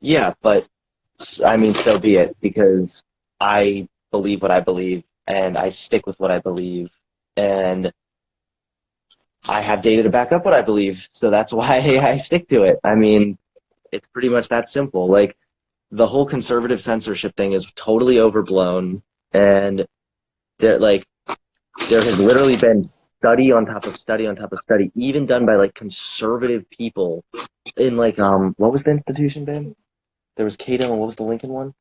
Yeah, but I mean, so be it, because I believe what I believe and I stick with what I believe, and I have data to back up what I believe, so that's why I stick to it. I mean, it's pretty much that simple. Like, the whole conservative censorship thing is totally overblown, and there like there has literally been study on top of study on top of study, even done by like conservative people in like what was the institution, Ben? There was Cato, and what was the Lincoln one?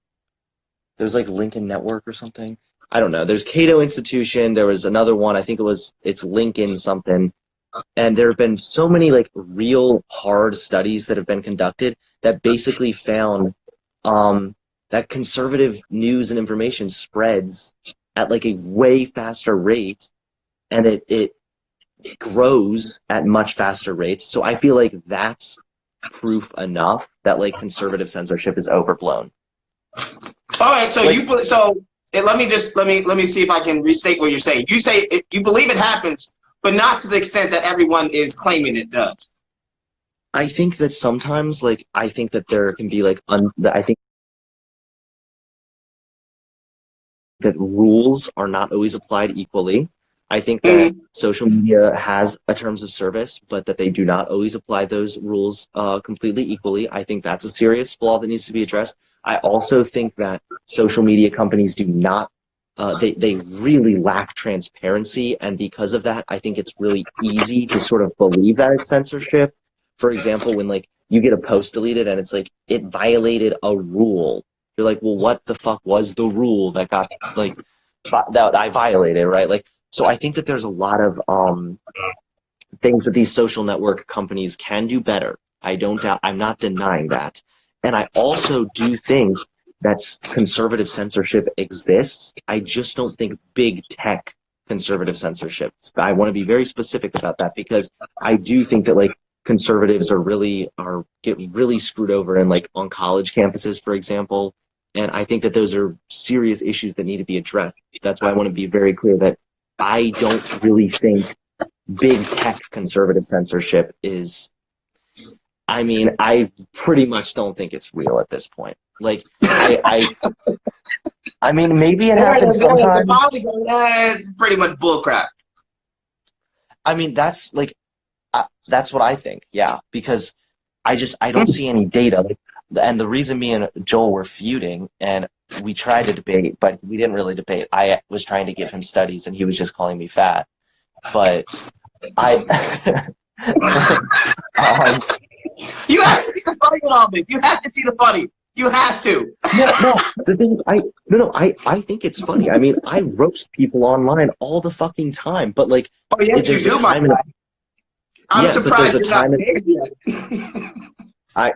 There was like Lincoln Network or something. I don't know. There's Cato Institution. There was another one. I think it's Lincoln something. And there have been so many like real hard studies that have been conducted that basically found that conservative news and information spreads at like a way faster rate, and it grows at much faster rates. So I feel like that's proof enough that like conservative censorship is overblown. All right, so Like, let me see if I can restate what you're saying. You say you believe it happens, but not to the extent that everyone is claiming it does. I think that sometimes, like, I think that there can be like I think that rules are not always applied equally. I think that social media has a terms of service, but that they do not always apply those rules completely equally. I think that's a serious flaw that needs to be addressed. I also think that social media companies do not, they really lack transparency, and because of that, I think it's really easy to sort of believe that it's censorship. For example, when like you get a post deleted and it's like it violated a rule, you're like, well, what the fuck was the rule that got like that I violated, right? Like, so I think that there's a lot of things that these social network companies can do better. I don't doubt, I'm not denying that. And I also do think that conservative censorship exists. I just don't think big tech conservative censorship. I want to be very specific about that, because I do think that like conservatives get really screwed over in like on college campuses, for example. And I think that those are serious issues that need to be addressed. That's why I want to be very clear that I don't really think big tech conservative censorship is, I mean, I pretty much don't think it's real at this point. Like, I mean, maybe it happens sometimes. It's pretty much bullcrap. I mean, that's like, that's what I think. Yeah, because I don't see any data. Like, and the reason me and Joel were feuding, and we tried to debate, but we didn't really debate. I was trying to give him studies, and he was just calling me fat. But you have to see the funny in all this. You have to see the funny. You have to. No. The thing is, I think it's funny. I mean, I roast people online all the fucking time, but like, oh yes, you do, my guy. I'm surprised you're not there yet.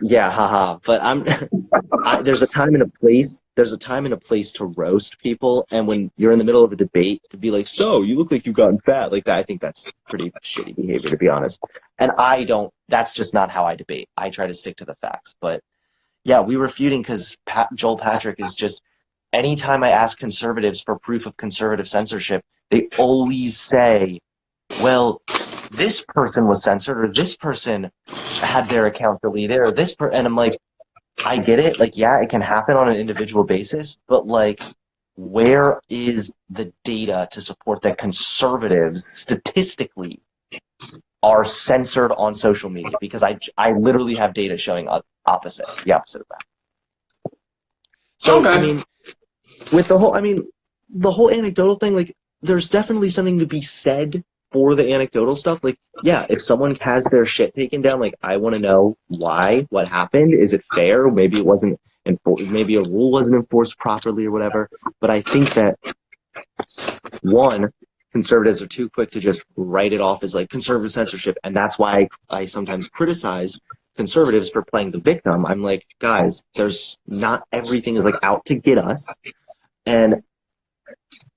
Yeah, haha. But there's a time and a place. There's a time and a place to roast people, and when you're in the middle of a debate, to be like, "So you look like you've gotten fat," like that. I think that's pretty shitty behavior, to be honest. And I don't. That's just not how I debate. I try to stick to the facts. But yeah, we were feuding because Joel Patrick is just. Anytime I ask conservatives for proof of conservative censorship, they always say, "Well, this person was censored, or this person had their account deleted, or and I'm like, I get it. Like, yeah, it can happen on an individual basis, but like, where is the data to support that conservatives statistically are censored on social media? Because I literally have data showing the opposite of that. So, okay. I mean, with the whole anecdotal thing, like, there's definitely something to be said for the anecdotal stuff. Like, yeah, if someone has their shit taken down, like, I want to know why, what happened, is it fair? Maybe it wasn't enforced, maybe a rule wasn't enforced properly or whatever. But I think that, one, conservatives are too quick to just write it off as like conservative censorship, and that's why I sometimes criticize conservatives for playing the victim. I'm like, guys, there's not everything is like out to get us. And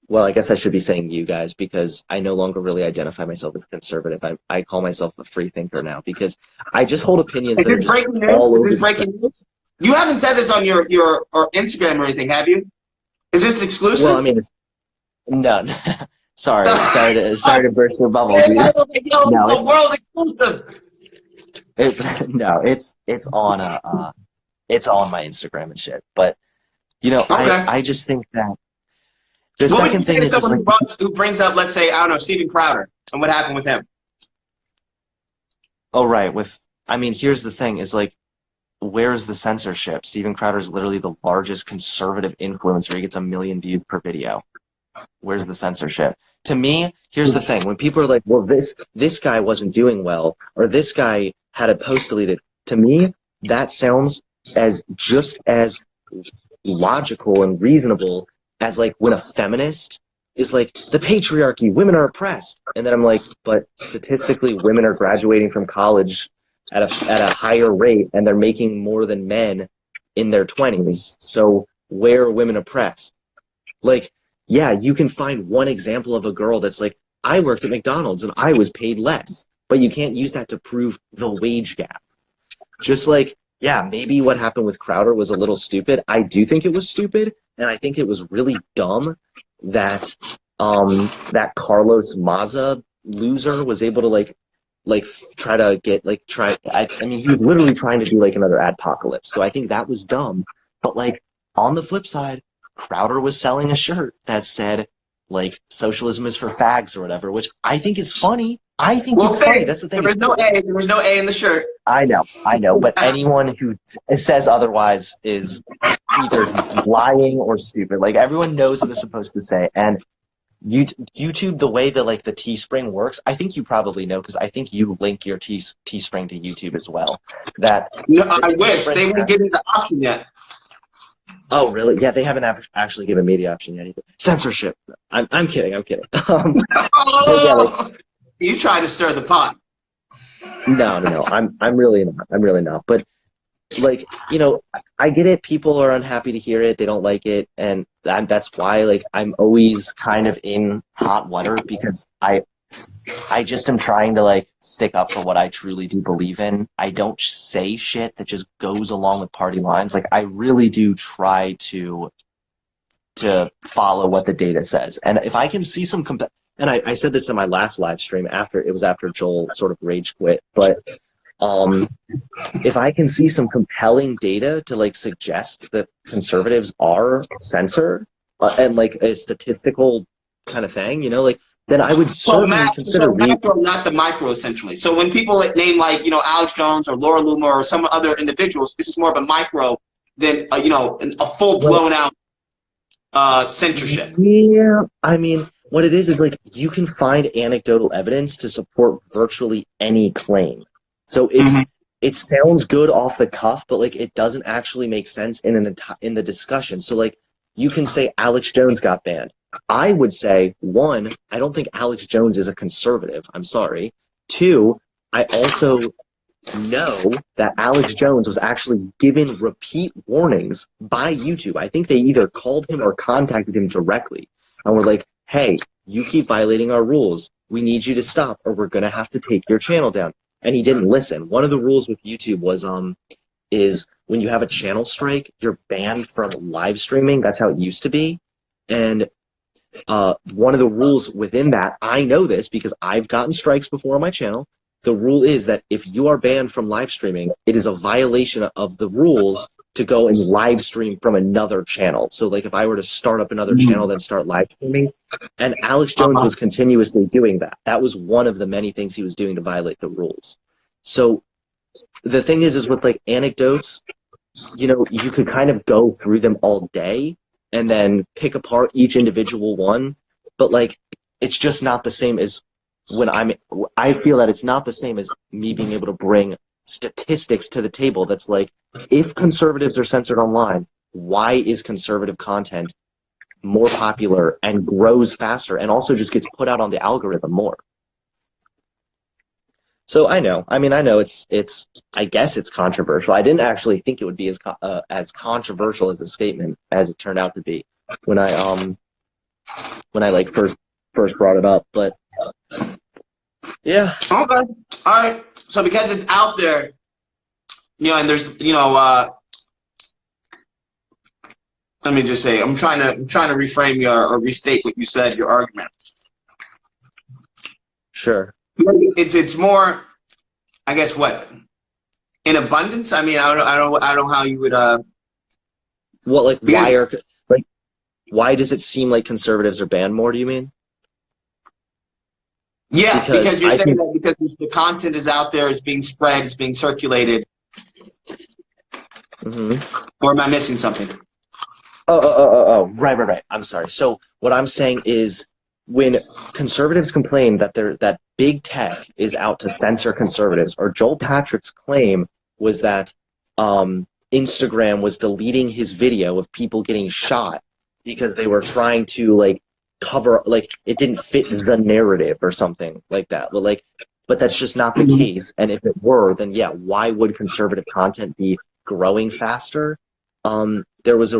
well, I guess I should be saying you guys, because I no longer really identify myself as conservative. I call myself a free thinker now, because I just hold opinions that are just all over the news? You haven't said this on your or Instagram or anything, have you? Is this exclusive? Well, I mean, no. sorry to burst your bubble, dude. No, it's world exclusive. It's on it's all on my Instagram and shit. But you know, Okay. I just think that the What would you second say thing to is someone like, who brings up, let's say, I don't know, Steven Crowder, and what happened with him? oh right, I mean, here's the thing: is like, where's the censorship? Steven Crowder is literally the largest conservative influencer. He gets 1 million views per video. Where's the censorship? To me, here's the thing: when people are like, "Well, this guy wasn't doing well," or "This guy had a post deleted," to me, that sounds as just as logical and reasonable as like when a feminist is like, "The patriarchy, women are oppressed," and then I'm like, "But statistically, women are graduating from college at a higher rate, and they're making more than men in their 20s. So where are women oppressed?" Like, yeah, you can find one example of a girl that's like, "I worked at McDonald's and I was paid less," but you can't use that to prove the wage gap. Just like, yeah, maybe what happened with Crowder was a little stupid. I do think it was stupid, and I think it was really dumb that that Carlos Maza loser was able to try to get I mean, he was literally trying to do like another adpocalypse. So I think that was dumb. But like, on the flip side, Crowder was selling a shirt that said like socialism is for fags or whatever, which I think is funny. I think it's funny. That's the thing. There was no A. There was no A in the shirt. I know, but anyone who says otherwise is either lying or stupid. Like, everyone knows what it's supposed to say, and YouTube, the way that like the Teespring works, I think you probably know because I think you link your Teespring to YouTube as well. That No, I wish they wouldn't give me the option yet. Oh, really? Yeah, they haven't actually given me the option yet either. Censorship. I'm kidding. I'm kidding. Oh, yeah, you try to stir the pot. No. I'm really not. I'm really not. But like, you know, I get it. People are unhappy to hear it. They don't like it, and that's why like I'm always kind of in hot water because I just am trying to like stick up for what I truly do believe in. I don't say shit that just goes along with party lines. Like, I really do try to follow what the data says. And if I can see some and I said this in my last live stream after Joel sort of rage quit, but if I can see some compelling data to like suggest that conservatives are censored and like a statistical kind of thing, you know, like, then I would certainly consider macro, not the micro, essentially. So when people name like, you know, Alex Jones or Laura Loomer or some other individuals, this is more of a micro than you know, a full blown out censorship. Yeah, I mean, what it is like you can find anecdotal evidence to support virtually any claim. So it sounds good off the cuff, but like it doesn't actually make sense in the discussion. So like you can say Alex Jones got banned. I would say, one, I don't think Alex Jones is a conservative. I'm sorry. Two, I also know that Alex Jones was actually given repeat warnings by YouTube. I think they either called him or contacted him directly and were like, "Hey, you keep violating our rules. We need you to stop or we're going to have to take your channel down." And he didn't listen. One of the rules with YouTube was is when you have a channel strike, you're banned from live streaming. That's how it used to be. And one of the rules within that, I know this because I've gotten strikes before on my channel. The rule is that if you are banned from live streaming, it is a violation of the rules to go and live stream from another channel. So like if I were to start up another channel, then start live streaming, and Alex Jones was continuously doing that. That was one of the many things he was doing to violate the rules. So the thing is with like anecdotes, you know, you could kind of go through them all day and then pick apart each individual one, but like it's just not the same as when I feel that it's not the same as me being able to bring statistics to the table that's like, if conservatives are censored online, why is conservative content more popular and grows faster and also just gets put out on the algorithm more? So I know it's I guess it's controversial. I didn't actually think it would be as controversial as a statement as it turned out to be when I like first brought it up, but yeah. Okay. All right. So because it's out there, you know, and there's, you know, let me just say, I'm trying to reframe or restate what you said, your argument. Sure. It's more, I guess, what in abundance. I mean, I don't know how you would. What, like, Because, why does it seem like conservatives are banned more? Do you mean? yeah, Because because you're I saying think. that because the content is out there, it's being spread, it's being circulated, Mhm. or am I missing something? Right. I'm sorry. So what I'm saying is, when conservatives complain that big tech is out to censor conservatives, or Joel Patrick's claim was that Instagram was deleting his video of people getting shot because they were trying to like cover, like, it didn't fit the narrative or something like that. But that's just not the case. And if it were, then yeah, why would conservative content be growing faster? There was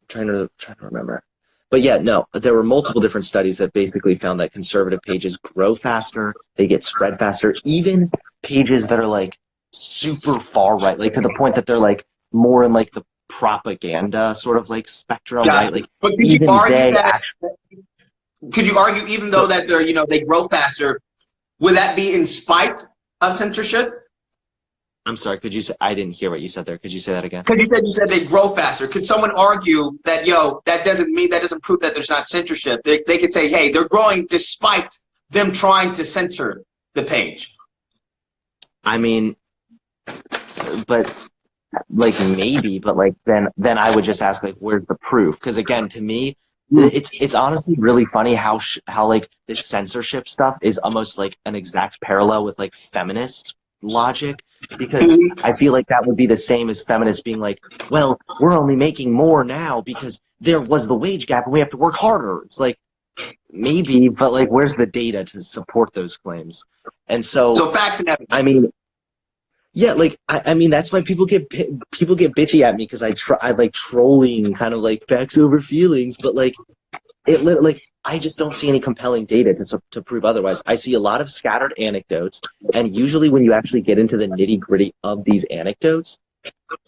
trying to remember. But yeah, no, there were multiple different studies that basically found that conservative pages grow faster, they get spread faster, even pages that are like super far right, like to the point that they're like more in like the propaganda sort of like spectrum, right? Gotcha. Like But even they actually. could you argue even though that they're they grow faster, would that be in spite of censorship? I'm sorry, could you say, I didn't hear what you said there. Could you say that again? Because you said they grow faster. Could someone argue that that doesn't prove that there's not censorship? They could say, hey, they're growing despite them trying to censor the page. I mean, but like maybe, but like then I would just ask, like, where's the proof? Because again, to me, it's honestly really funny how like this censorship stuff is almost like an exact parallel with like feminist logic, because I feel like that would be the same as feminists being like, well, we're only making more now because there was the wage gap and we have to work harder. It's like, maybe, but like, where's the data to support those claims? And So facts and evidence. I mean, yeah, like I mean that's why people get bitchy at me, because I like trolling, kind of like facts over feelings, but like like I just don't see any compelling data to prove otherwise. I see a lot of scattered anecdotes, and usually when you actually get into the nitty gritty of these anecdotes,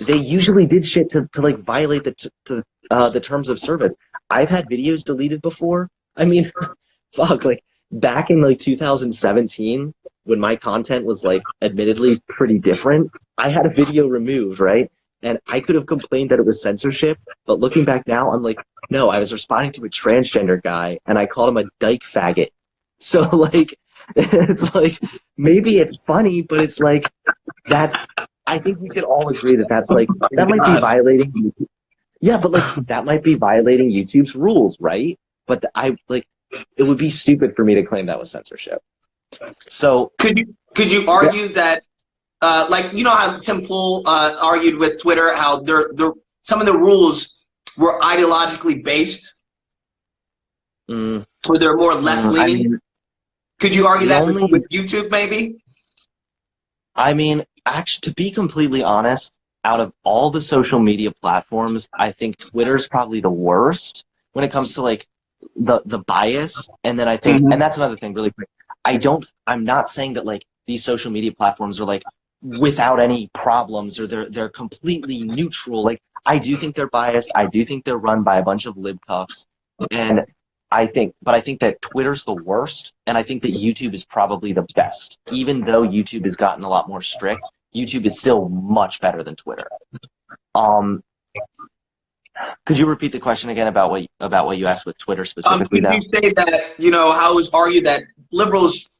they usually did shit to like violate the terms of service. I've had videos deleted before. I mean, fuck, like back in like 2017, when my content was like admittedly pretty different, I had a video removed, right? And I could have complained that it was censorship, but looking back now, I'm like, no, I was responding to a transgender guy and I called him a dyke faggot. So like, it's like, maybe it's funny, but it's like, I think we could all agree that that's like, that might be violating YouTube. Yeah, but like, that might be violating YouTube's rules, right? But it would be stupid for me to claim that was censorship. So could you argue that like how Tim Pool argued with Twitter how some of the rules were ideologically based, or they're more left leaning? Could you argue that with YouTube maybe? I mean, actually, to be completely honest, out of all the social media platforms, I think Twitter's probably the worst when it comes to like the bias. And then I think, and that's another thing really quick. I'm not saying that like these social media platforms are like without any problems, or they're completely neutral. Like, I do think they're biased. I do think they're run by a bunch of libcucks. And I think that Twitter's the worst, and I think that YouTube is probably the best. Even though YouTube has gotten a lot more strict, YouTube is still much better than Twitter. Could you repeat the question again about what you asked with Twitter specifically? Could you say that how it was argued that Twitter's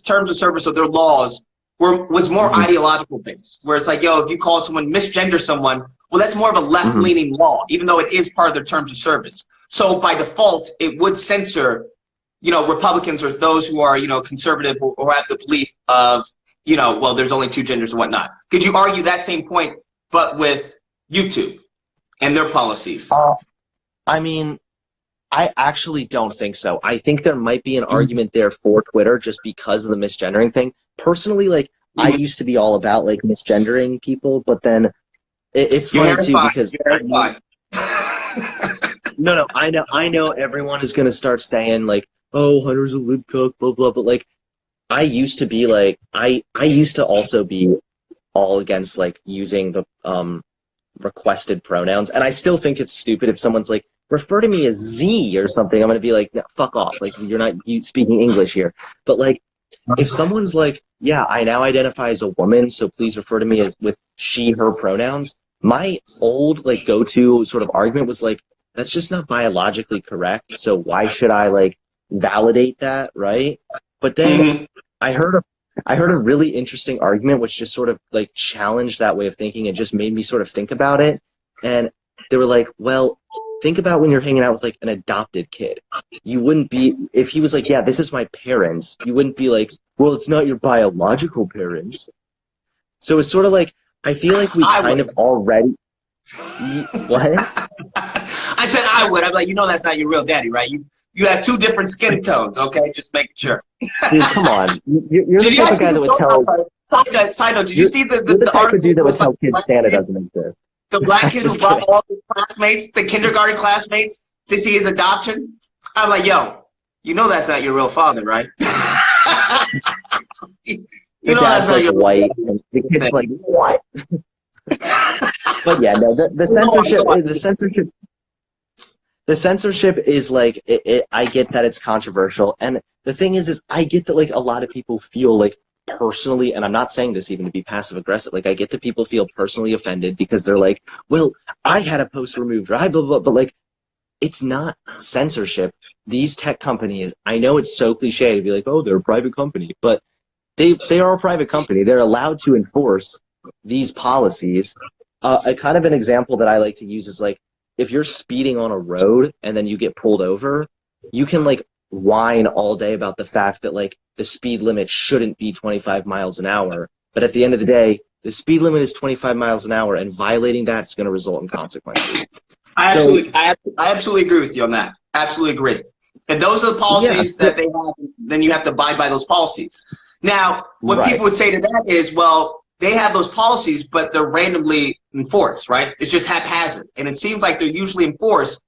terms of service or their laws was more ideological based, where it's like, if you call someone misgender someone, well, that's more of a left-leaning law, even though it is part of their terms of service. So by default, it would censor, Republicans or those who are, conservative or have the belief of, well, there's only two genders and whatnot. Could you argue that same point, but with YouTube and their policies? I mean, I actually don't think so. I think there might be an argument there for Twitter just because of the misgendering thing. Personally, like, I used to be all about like misgendering people, but then it's funny too because no, I know everyone is gonna start saying like, oh, Hunter's a libcuck, blah blah, but like, I used to be like, I used to also be all against like using the requested pronouns, and I still think it's stupid if someone's like, refer to me as Z or something. I'm gonna be like, no, fuck off, like, you're not speaking English here. But like, if someone's like, yeah, I now identify as a woman, so please refer to me as with she, her pronouns, my old like go-to sort of argument was like, that's just not biologically correct, so why should I like validate that, right? But then I heard a really interesting argument which just sort of like challenged that way of thinking and just made me sort of think about it. And they were like, well, think about when you're hanging out with like an adopted kid. You wouldn't be, if he was like, yeah, this is my parents, you wouldn't be like, well, it's not your biological parents. So it's sort of like, I feel like we kind of already, what? I said I would. I'm like, that's not your real daddy, right? You have two different skin tones, okay? Just making sure. Dude, come on. You're the type of guy that would tell... Side note, did you see the type of dude that would tell kids Santa doesn't exist. The black kid who brought all his classmates, the kindergarten classmates, to see his adoption? I'm like, yo, that's not your real father, right? Your dad's like white, and the kid's like, what? But yeah, no, the censorship is like, I get that it's controversial, and the thing is I get that like a lot of people feel like personally, and I'm not saying this even to be passive aggressive, like I get that people feel personally offended because they're like, well, I had a post removed, or I blah, blah, blah, but like, it's not censorship. These tech companies, I know it's so cliche to be like, oh, they're a private company, but they are a private company. They're allowed to enforce these policies. A kind of an example that I like to use is like, if you're speeding on a road and then you get pulled over, you can like whine all day about the fact that like the speed limit shouldn't be 25 miles an hour. But at the end of the day, the speed limit is 25 miles an hour, and violating that is going to result in consequences. I absolutely agree with you on that. Absolutely agree. And those are the policies that they have, then you have to abide by those policies. Now, what people would say to that is, well, they have those policies, but they're randomly enforced, right? It's just haphazard. And it seems like they're usually enforced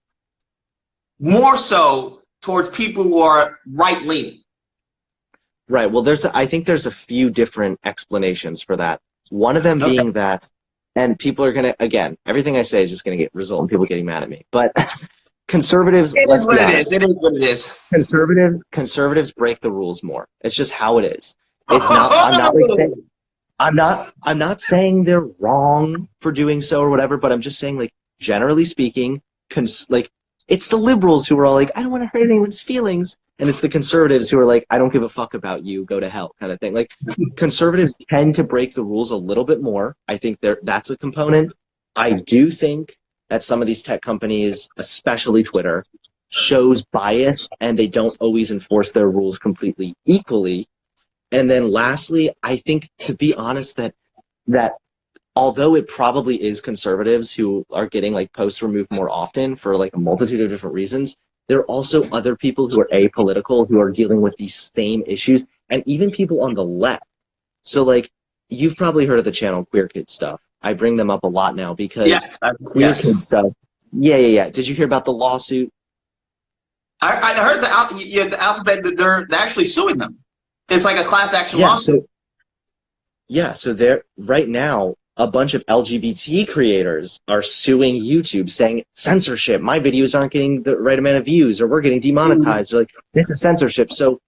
more so towards people who are right-leaning. Right. Well, I think there's a few different explanations for that. One of them being that, and people are going to, again, everything I say is just going to result in people getting mad at me. But conservatives, it is what it is. It is what it is. Conservatives break the rules more. It's just how it is. It's not. I'm not saying they're wrong for doing so or whatever. But I'm just saying, like, generally speaking, like, it's the liberals who are all like, I don't want to hurt anyone's feelings, and it's the conservatives who are like, I don't give a fuck about you, go to hell, kind of thing. Like, conservatives tend to break the rules a little bit more. I think that's a component. I do think that some of these tech companies, especially Twitter, shows bias, and they don't always enforce their rules completely equally. And then lastly, I think, to be honest, that although it probably is conservatives who are getting like posts removed more often for like a multitude of different reasons, there are also other people who are apolitical who are dealing with these same issues, and even people on the left. So like, you've probably heard of the channel Queer Kid Stuff. I bring them up a lot now because Queer Kid Stuff. Yeah. Did you hear about the lawsuit? I heard the Alphabet, they're actually suing them. It's like a class action lawsuit. So they're right now, a bunch of LGBT creators are suing YouTube saying censorship. My videos aren't getting the right amount of views, or we're getting demonetized. Or like, this is censorship. So,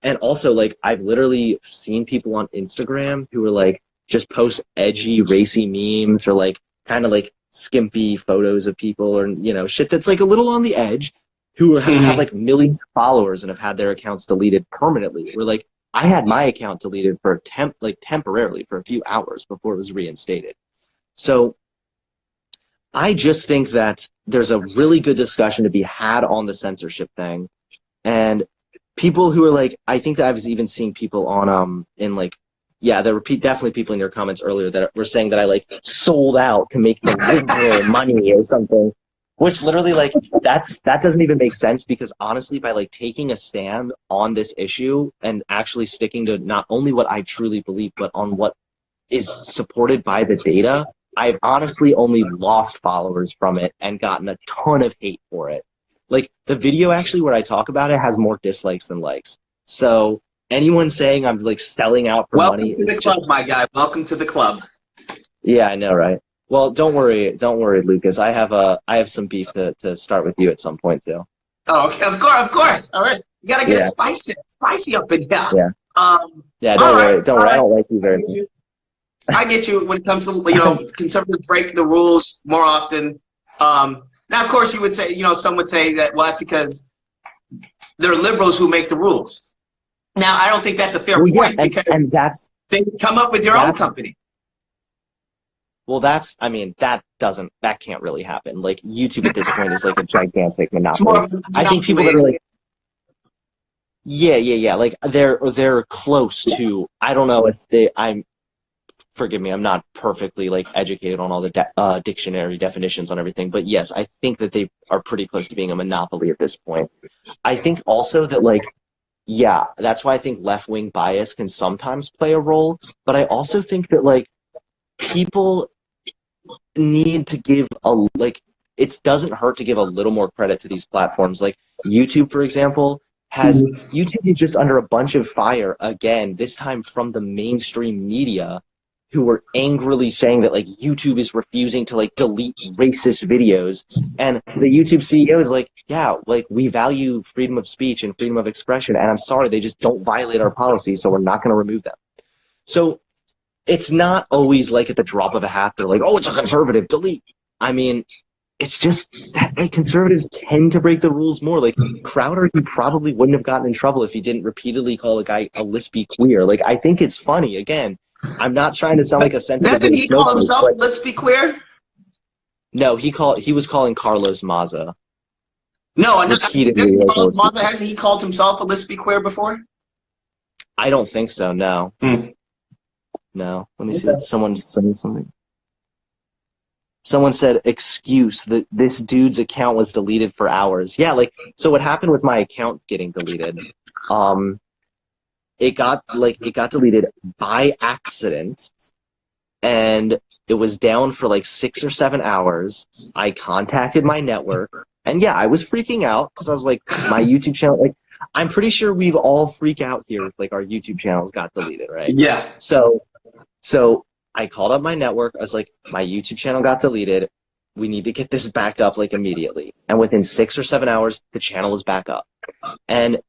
and also like, I've literally seen people on Instagram who are like, just post edgy, racy memes, or like kind of like skimpy photos of people, or, shit that's like a little on the edge, who have like millions of followers and have had their accounts deleted permanently. We're like, I had my account deleted for temporarily for a few hours before it was reinstated. So I just think that there's a really good discussion to be had on the censorship thing. And people who are like, I think that I was even seeing people on, in like, there were definitely people in your comments earlier that were saying that I like sold out to make the liberal money or something. Which literally, like, that doesn't even make sense, because honestly, by like taking a stand on this issue and actually sticking to not only what I truly believe, but on what is supported by the data, I've honestly only lost followers from it and gotten a ton of hate for it. Like, the video actually where I talk about it has more dislikes than likes. So anyone saying I'm like selling out for money. Welcome to the club, my guy. Welcome to the club. Yeah, I know, right? Well, don't worry, Lucas. I have some beef to start with you at some point too. Oh, okay. Of course. All right, you gotta get it spicy up in here. Yeah. Yeah, All right, don't all worry. I right. don't like you very I get much. you. I get you when it comes to conservatives break the rules more often. Now, of course, you would say some would say that well that's because they're liberals who make the rules. Now, I don't think that's a fair Well, yeah, point because and they come up with your own that's company. well, I mean, that can't really happen. Like YouTube at this point is like a gigantic It's more monopoly. of a I think people monopoly. that are like, yeah, like they're close to. I don't know if forgive me, I'm not perfectly like educated on all the dictionary definitions on everything, but yes, I think that they are pretty close to being a monopoly at this point. I think also that like, yeah, that's why I think left-wing bias can sometimes play a role, but I also think that like people need to give it doesn't hurt to give a little more credit to these platforms. Like YouTube, for example, YouTube is just under a bunch of fire again, this time from the mainstream media who were angrily saying that like YouTube is refusing to like delete racist videos. And the YouTube CEO is like, yeah, like we value freedom of speech and freedom of expression. And I'm sorry, they just don't violate our policies. So we're not going to remove them. So it's not always like at the drop of a hat, they're like, oh, it's a conservative, delete. I mean, it's just that like, conservatives tend to break the rules more. Like Crowder, he probably wouldn't have gotten in trouble if he didn't repeatedly call a guy a lispy queer. Like, I think it's funny. Again, I'm not trying to sound like a sensitive Doesn't he call snowflake, himself but let's be queer? no, he was calling Carlos Maza No, repeatedly. doesn't Like, Carlos Maza, hasn't he called himself a let's be queer before? I don't think so. No, no. Let me see what someone's saying something. Someone said, excuse, that this dude's account was deleted for hours. Yeah, like, so what happened with my account getting deleted? It got deleted by accident, and it was down for like 6 or 7 hours. I contacted my network, and yeah, I was freaking out because I was like, my YouTube channel, like, I'm pretty sure we've all freaked out here if like our YouTube channels got deleted, right? Yeah. So I called up my network. I was like, my YouTube channel got deleted. We need to get this back up like immediately. And within 6 or 7 hours, the channel was back up. And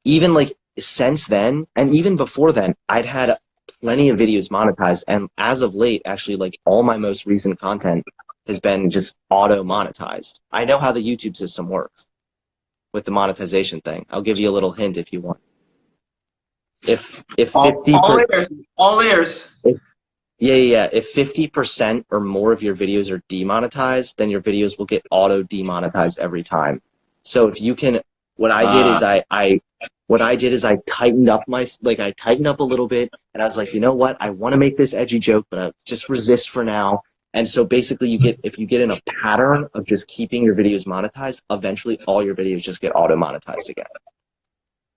even like since then, and even before then, I'd had plenty of videos monetized. And as of late, actually, like all my most recent content has been just auto monetized. I know how the YouTube system works with the monetization thing. I'll give you a little hint if you want. If 50 all ears. Yeah. If 50% or more of your videos are demonetized, then your videos will get auto demonetized every time. So if you can, what I did is I tightened up I tightened up a little bit, and I was like, you know what? I want to make this edgy joke, but I'll just resist for now. And so basically, if you get in a pattern of just keeping your videos monetized, eventually all your videos just get auto monetized again.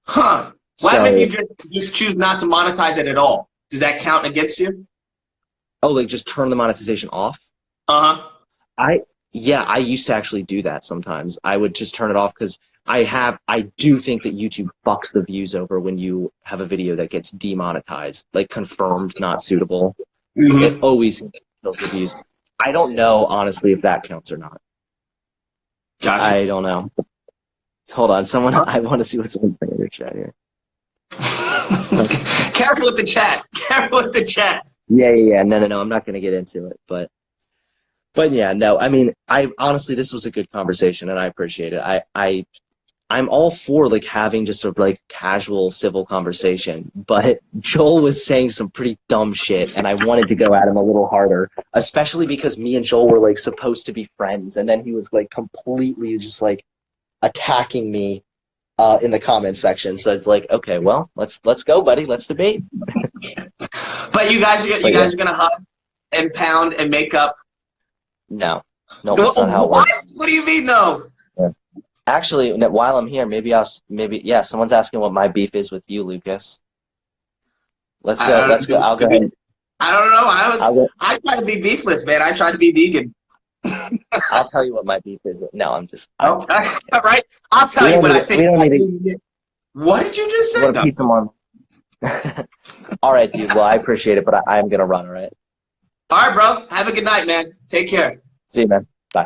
Huh? What happens if you just choose not to monetize it at all? Does that count against you? Oh, like just turn the monetization off? I used to actually do that sometimes. I would just turn it off because I do think that YouTube fucks the views over when you have a video that gets demonetized, like confirmed not suitable. It always kills the views. I don't know, honestly, if that counts or not. Gotcha. I don't know. Hold on, I want to see what someone's saying in their chat here. Careful with the chat. Careful with the chat. Yeah. No. I'm not going to get into it, but yeah, no. I mean, I honestly, this was a good conversation, and I appreciate it. I'm all for like having just a like casual civil conversation, but Joel was saying some pretty dumb shit, and I wanted to go at him a little harder, especially because me and Joel were like supposed to be friends, and then he was like completely just like attacking me in the comments section. So it's like, okay, well, let's go, buddy. Let's debate. But you guys are gonna hug and pound and make up. No, that's not how it works. What do you mean, no? Yeah. Actually, while I'm here, maybe someone's asking what my beef is with you, Lucas. Let's go. I'll go ahead. I don't know. I tried to be beefless, man. I tried to be vegan. I'll tell you what my beef is. No, I'm just. All right. I'll tell you what I think. What did you just say? What a piece of more. All right, dude. Well, I appreciate it, but I'm gonna run. All right. All right, bro. Have a good night, man. Take care. See you, man.